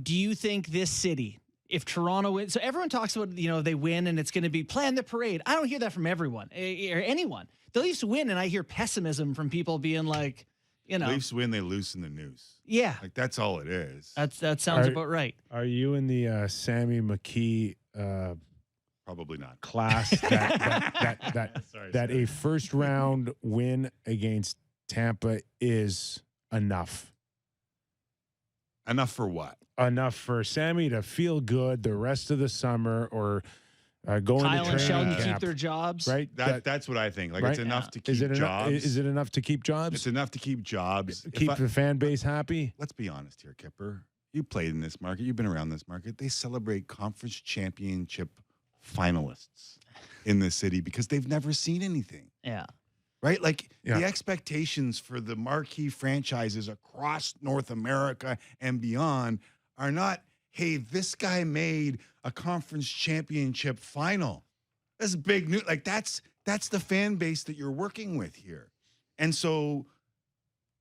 do you think this city, if Toronto wins, so everyone talks about, they win and it's going to be plan the parade. I don't hear that from everyone or anyone. The Leafs win and I hear pessimism from people being like, Leafs win, they loosen the noose. Yeah. Like, that's all it is. That sounds about right. Are you in the Sammy McKee Probably not. class that a first round win against Tampa is enough? Enough for what? Enough for Sammy to feel good the rest of the summer, or go into Kyle and Sheldon training camp, keep their jobs. right? That's what I think. Like, right? it's enough to keep Is it jobs. Is it enough to keep jobs? It's enough to keep jobs. Keep the fan base happy? Let's be honest here, Kipper. You played in this market. You've been around this market. They celebrate conference championship finalists in this city because they've never seen anything. Yeah. Right? Like, the expectations for the marquee franchises across North America and beyond are not, hey, this guy made a conference championship final. That's big news. Like, that's the fan base that you're working with here. And so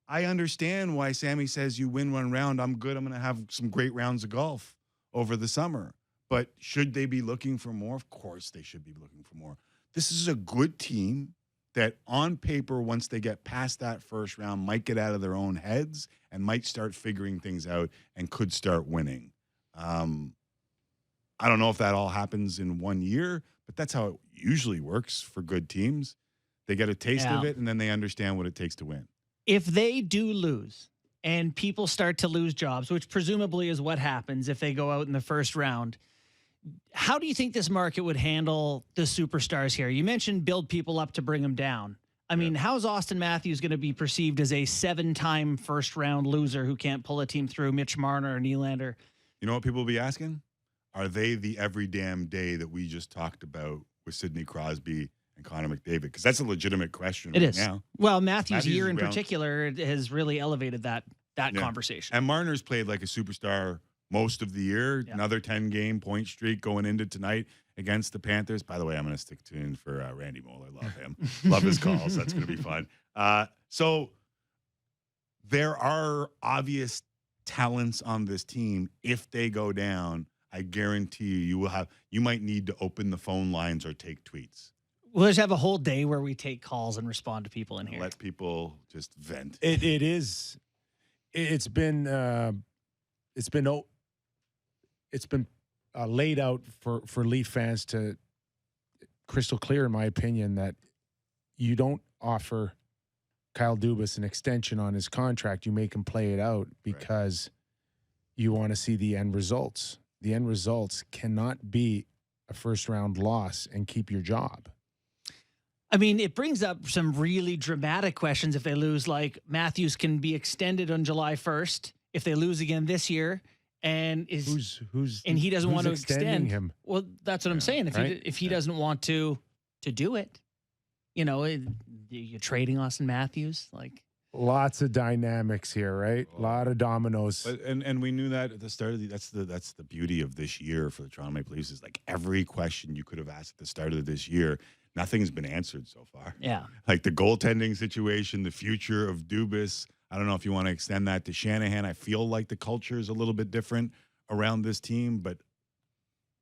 I understand why Sammy says you win one round, I'm good. I'm going to have some great rounds of golf over the summer. But should they be looking for more? Of course they should be looking for more. This is a good team that on paper, once they get past that first round, might get out of their own heads and might start figuring things out and could start winning. I don't know if that all happens in 1 year, but that's how it usually works for good teams. They get a taste of it, and then they understand what it takes to win. If they do lose and people start to lose jobs, which presumably is what happens if they go out in the first round, how do you think this market would handle the superstars here? You mentioned build people up to bring them down. I mean, how's Austin Matthews going to be perceived as a 7-time first-round loser who can't pull a team through? Mitch Marner or Nylander? You know what people will be asking? Are they the every damn day that we just talked about with Sidney Crosby and Connor McDavid? Because that's a legitimate question It right is. now. Well, Matthews' year in around. particular has really elevated that conversation. And Marner's played like a superstar most of the year. Yeah. Another 10-game point streak going into tonight against the Panthers. By the way, I'm going to stick tuned for Randy Moll. I love him. Love his calls. That's going to be fun. So there are obvious talents on this team. If they go down, I guarantee you might need to open the phone lines or take tweets. We'll just have a whole day where we take calls and respond to people in here. Let people just vent. It's been laid out for Leaf fans to crystal clear, in my opinion, that you don't offer Kyle Dubas an extension on his contract. You make him play it out because you want to see the end results. The end results cannot be a first-round loss and keep your job. I mean, it brings up some really dramatic questions if they lose, like Matthews can be extended on July 1st if they lose again this year. And he doesn't want to extend him. Well, that's what I'm saying. If he doesn't want to do it, you're trading Austin Matthews. Like, lots of dynamics here, right? A lot of dominoes. But, and we knew that at the start of that's the beauty of this year for the Toronto Maple Leafs is like every question you could have asked at the start of this year, nothing's been answered so far. Yeah, like the goaltending situation, the future of Dubas. I don't know if you want to extend that to Shanahan. I feel like the culture is a little bit different around this team, but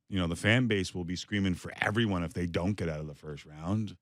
the fan base will be screaming for everyone if they don't get out of the first round.